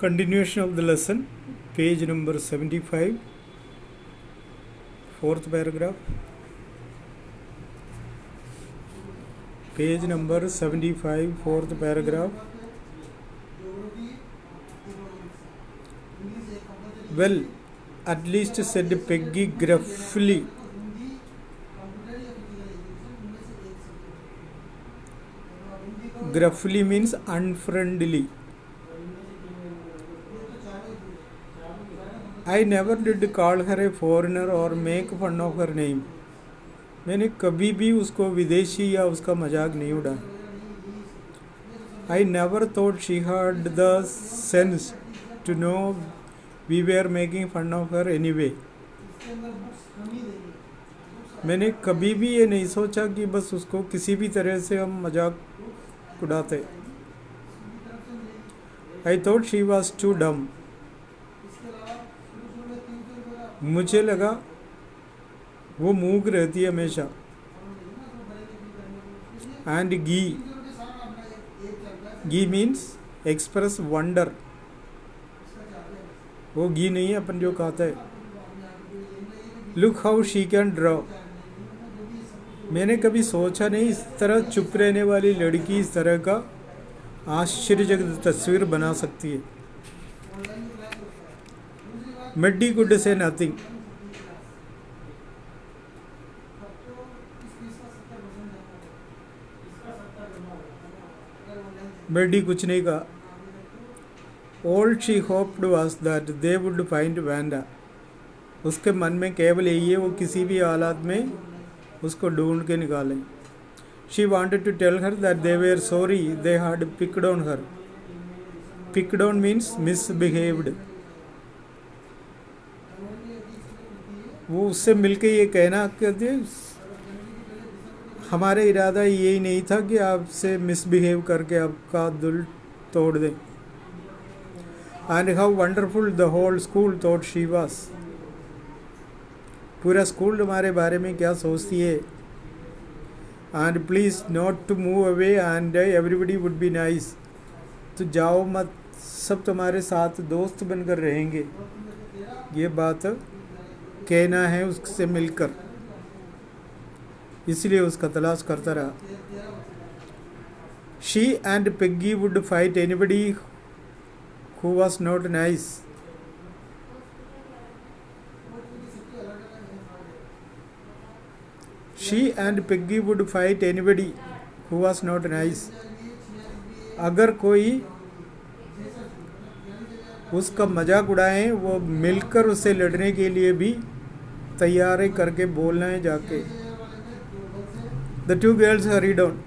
Continuation of the lesson, page number 75, fourth paragraph. Page number 75, fourth paragraph. Well, at least, said Peggy gruffly. Gruffly means unfriendly. I never did call her a foreigner or make fun of her name. मैंने कभी भी उसको विदेशी या उसका मजाक नहीं उड़ाया. I never thought she had the sense to know we were making fun of her anyway. मैंने कभी भी ये नहीं सोचा कि बस उसको किसी भी तरह से हम मजाक उड़ाते. I thought she was too dumb. मुझे लगा वो मूक रहती है हमेशा. एंड गी मीन्स एक्सप्रेस वंडर. वो घी नहीं है अपन जो कहते हैं. Look how she can draw. मैंने कभी सोचा नहीं इस तरह चुप रहने वाली लड़की इस तरह का आश्चर्यजनक तस्वीर बना सकती है. Maddie could say nothing. Maddie कुछ नहीं कहा. All she hoped was that they would find Wanda. उसके मन में केवल यही है वो किसी भी हालात में उसको ढूंढ के निकालें. She wanted to tell her that they were sorry they had picked on her. Picked on means misbehaved. वो उससे मिलके ये कहना कहते हमारा इरादा यही नहीं था कि आपसे मिसबिहेव करके आपका दिल तोड़ दें. And how wonderful the whole school thought she was. पूरा स्कूल हमारे बारे में क्या सोचती है. And please not to move away and everybody would be nice. तो जाओ मत, सब तुम्हारे साथ दोस्त बनकर रहेंगे. ये बात कहना है उससे मिलकर, इसलिए उसका तलाश करता रहा. She and Peggy would fight anybody who was not nice. She and Peggy would fight anybody who was not nice. अगर कोई उसका मजाक उड़ाएं वो मिलकर उससे लड़ने के लिए भी तैयारी करके बोलना है जाके. The two girls hurried on.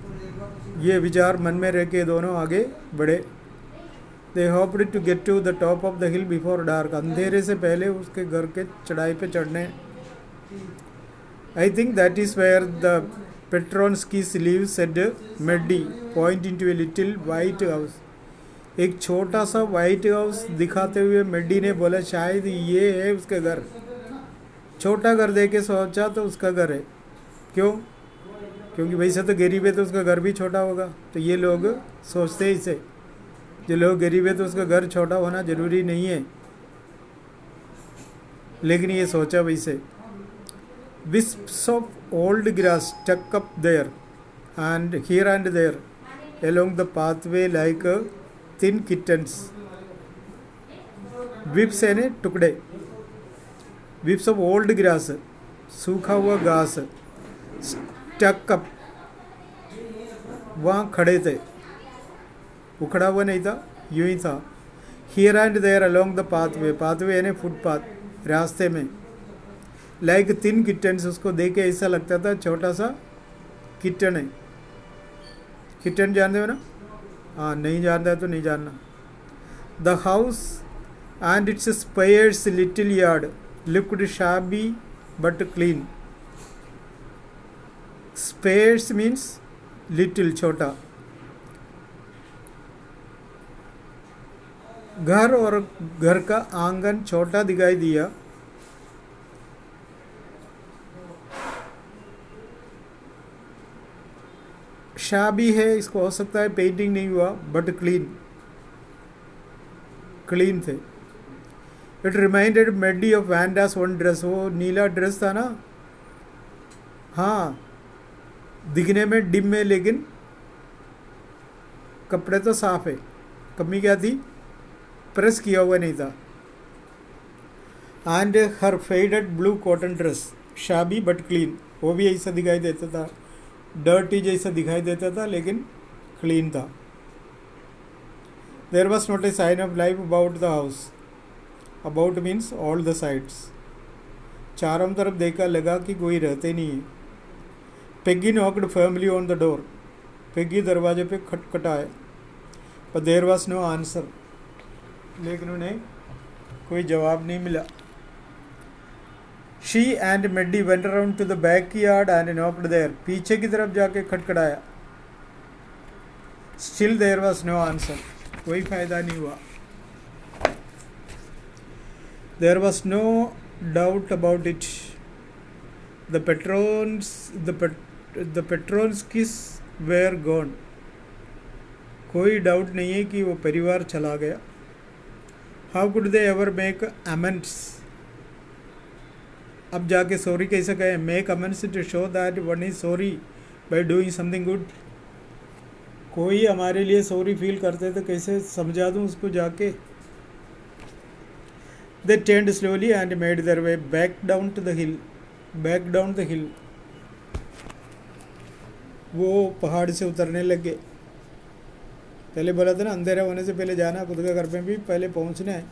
ये विचार मन में रह के दोनों आगे बढ़े. They hoped to get to the top of the hill before dark. अंधेरे से पहले उसके घर के चढ़ाई पे चढ़ने. I think that is where the Petronskis live, said Maddie pointing to a little white house. एक छोटा सा वाइट हाउस दिखाते हुए मेडी ने बोला शायद ये है उसके घर. छोटा घर देख के सोचा तो उसका घर है. क्यों? क्योंकि वैसे तो गरीब है तो उसका घर भी छोटा होगा. तो ये लोग सोचते हैं इसे, जो लोग गरीब है तो उसका घर छोटा होना ज़रूरी नहीं है, लेकिन ये सोचा वैसे. wisps of old grass stuck up there and here and there along the pathway like thin kittens. विप्स यानी टुकड़े. विप्स ऑफ ओल्ड ग्रास, सूखा हुआ घास. स्टक अप, वहाँ खड़े थे, उखड़ा हुआ नहीं था, यूं ही था. Here and there along the pathway. Pathway यानी फुटपाथ, रास्ते में. लाइक थिन किटन्स, उसको देख के ऐसा लगता था छोटा सा किटन है. किटन जानते हो ना? हाँ, नहीं जानता है तो नहीं जानना. The house and its spare little yard looked shabby but clean. Spare means little, छोटा. घर और घर का आंगन छोटा दिखाई दिया. शाबी है, इसको हो सकता है पेंटिंग नहीं हुआ, बट क्लीन. क्लीन थे. It reminded Maddie of Wanda's one dress. वो नीला ड्रेस था ना, हाँ, दिखने में डिम में, लेकिन कपड़े तो साफ है. कमी क्या थी? प्रेस किया हुआ नहीं था. And her faded blue cotton dress, shabby but clean. वो भी ऐसा दिखाई देता था, डर्टी जैसा दिखाई देता था, लेकिन क्लीन था. There was not a sign of life about the house. About means all the sides. चारों तरफ देखा, लगा कि कोई रहते नहीं है. Peggy knocked firmly on the door. Peggy दरवाजे पे खटखटाया, पर देयर वॉज नो आंसर. लेकिन उन्हें कोई जवाब नहीं मिला. She and Maddie went around to the backyard and knocked there. पीछे की तरफ जाके खटखटाया. Still there was no answer. कोई फायदा नहीं हुआ. There was no doubt about it. The Petronskis were gone. कोई डाउट नहीं है कि वो परिवार चला गया. How could they ever make amends. अब जाके सॉरी कैसे कहें? Make amends to show that one is sorry by doing something good. कोई हमारे लिए सॉरी फील करते तो कैसे समझा दूं उसको जाके. They turned slowly and made their way back down to the hill. Back down the hill. वो पहाड़ से उतरने लगे. पहले बोला था ना, अंधेरा होने से पहले जाना, खुद के घर में भी पहले पहुंचना है.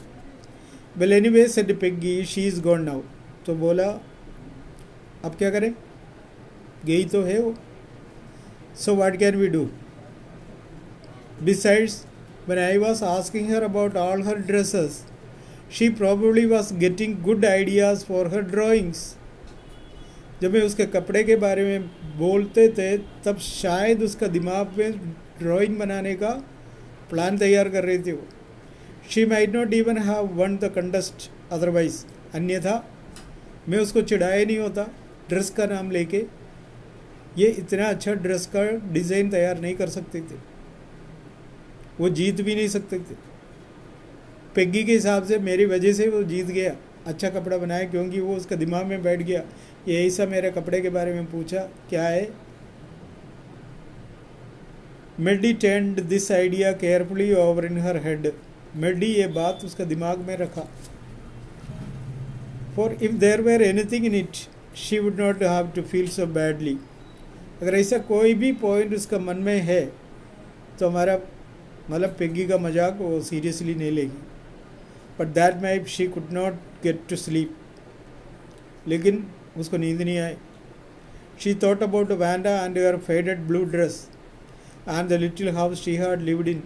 Well anyway said Piggy, she is gone now. तो बोला अब क्या करें, गई तो है वो. So what can we do. Besides when I was asking her about all her dresses, she probably was getting good ideas for her drawings. जब मैं उसके कपड़े के बारे में बोलते थे, तब शायद उसका दिमाग में ड्राइंग बनाने का प्लान तैयार कर रही थी वो. She might not even have one the contest otherwise. अन्यथा मैं उसको चिढ़ाया नहीं होता ड्रेस का नाम लेके. ये इतना अच्छा ड्रेस का डिज़ाइन तैयार नहीं कर सकते थे, वो जीत भी नहीं सकते थे. पेग्गी के हिसाब से मेरी वजह से वो जीत गया, अच्छा कपड़ा बनाया, क्योंकि वो उसका दिमाग में बैठ गया. ये ऐसा मेरे कपड़े के बारे में पूछा, क्या है. Maddie turned this idea carefully over in her head. Maddie ये बात उसका दिमाग में रखा. For if there were anything in it she would not have to feel so badly. अगर ऐसा कोई भी पॉइंट उसका मन में है तो हमारा मतलब पेग्गी का मजाक वो सीरियसली नहीं लेगी. But that night she could not get to sleep. लेकिन उसको नींद नहीं आई. She thought about Wanda and her faded blue dress and the little house she had lived in.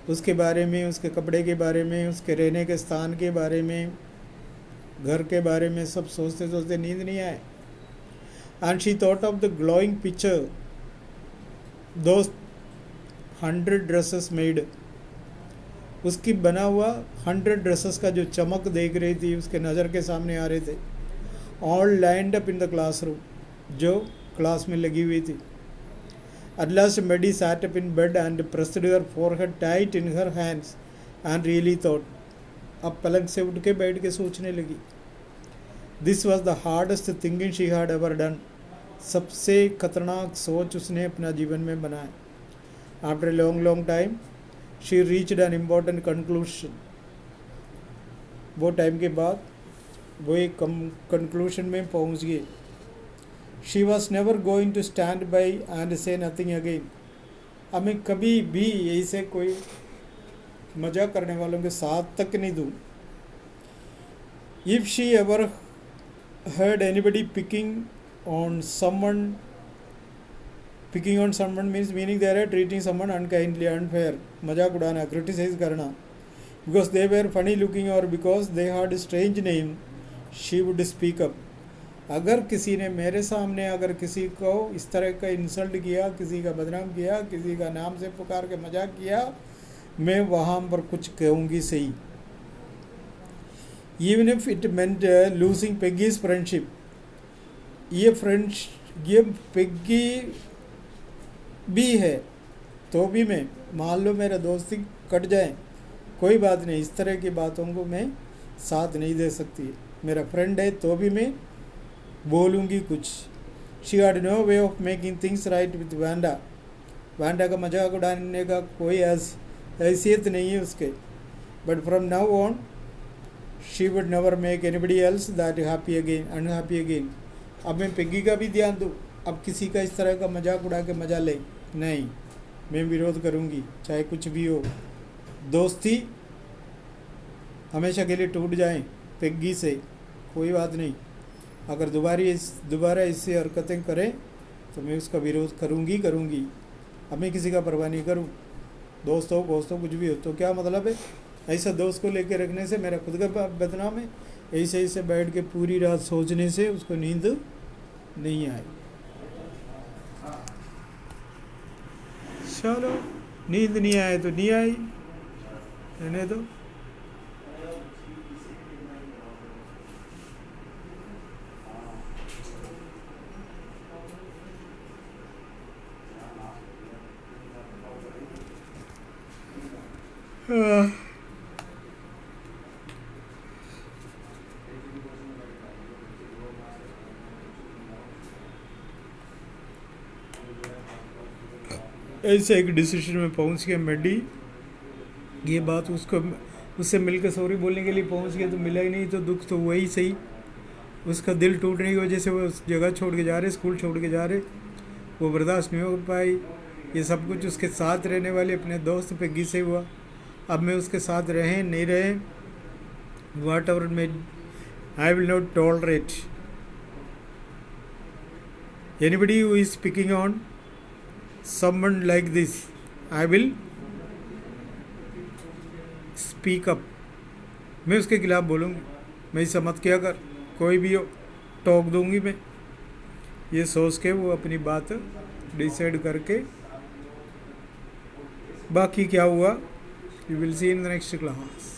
उसके बारे में, उसके कपड़े के बारे में, उसके रहने के स्थान के बारे में, घर के बारे में सब सोचते सोचते नींद नहीं आए. And she thought of the glowing picture दोस्त 100 ड्रेसेस मेड. उसकी बना हुआ 100 ड्रेसेस का जो चमक देख रही थी, उसके नज़र के सामने आ रहे थे. All lined up in the classroom, जो क्लास में लगी हुई थी. At last Maddie sat up in bed and pressed her forehead tight in her hands and really thought. अब पलंग से उठ के बैठ के सोचने लगी. This was the hardest thinking she had ever done. सबसे खतरनाक सोच उसने अपना जीवन में बनाया. After a long time, she reached an important conclusion. वो टाइम के बाद वो एक कंक्लूशन में पहुंच गई. She was never going to stand by and say nothing again. अब मैं कभी भी ऐसे कोई मजाक करने वालों के साथ तक नहीं दूँ. If she ever heard anybody picking on someone means meaning they are treating someone unkindly, unfair, मजाक उड़ाना, criticize करना, because they were funny looking or because they had a strange name, she would speak up. अगर किसी ने मेरे सामने अगर किसी को इस तरह का इंसल्ट किया, किसी का बदनाम किया, किसी का नाम से पुकार के मजाक किया, मैं वहाँ पर कुछ कहूँगी सही. Even if it meant losing Peggy's friendship. ये पेग्गी भी है तो भी मैं मान लो मेरा दोस्ती कट जाए कोई बात नहीं, इस तरह की बातों को मैं साथ नहीं दे सकती। मेरा फ्रेंड है तो भी मैं बोलूँगी कुछ। She had no way of making things right with Wanda. Wanda का मजाक उड़ाने का कोई हैसियत नहीं है उसके। But from now on she would never make anybody else that happy again unhappy again. अब मैं पिग्गी का भी ध्यान दूँ, अब किसी का इस तरह का मजाक उड़ा के मजा ले, नहीं, मैं विरोध करूँगी चाहे कुछ भी हो। दोस्ती हमेशा के लिए टूट जाए पिग्गी से, कोई बात नहीं। अगर दोबारा इससे हरकतें करें तो मैं उसका विरोध करूँगी। अब मैं किसी का परवाह नहीं करूँ। दोस्त हो कुछ भी हो तो क्या मतलब है। ऐसा दोस्त को लेके रखने से मेरा खुद का बदनाम है। ऐसे बैठ के पूरी रात सोचने से उसको नींद नहीं आई। चलो, नींद नहीं आए तो नहीं आई, रहने दो। ऐसे एक डिसीजन में पहुंच गया मेडी। ये बात उससे मिलकर सॉरी बोलने के लिए पहुंच गया तो मिला ही नहीं, तो दुख तो वही सही। उसका दिल टूटने की वजह से वो उस जगह छोड़ के जा रहे, स्कूल छोड़ के जा रहे, वो बर्दाश्त नहीं हो पाई। ये सब कुछ उसके साथ रहने वाले अपने दोस्त पे गिसे हुआ। अब मैं उसके साथ रहे नहीं रहे, whatever may, I will not tolerate anybody who is speaking on someone like this. I will speak up. मैं उसके खिलाफ बोलूँगी, मैं ऐसा मत किया कर, कोई भी हो टोक दूँगी मैं। ये सोच के वो अपनी बात डिसाइड करके, बाकी क्या हुआ you will see in the next class.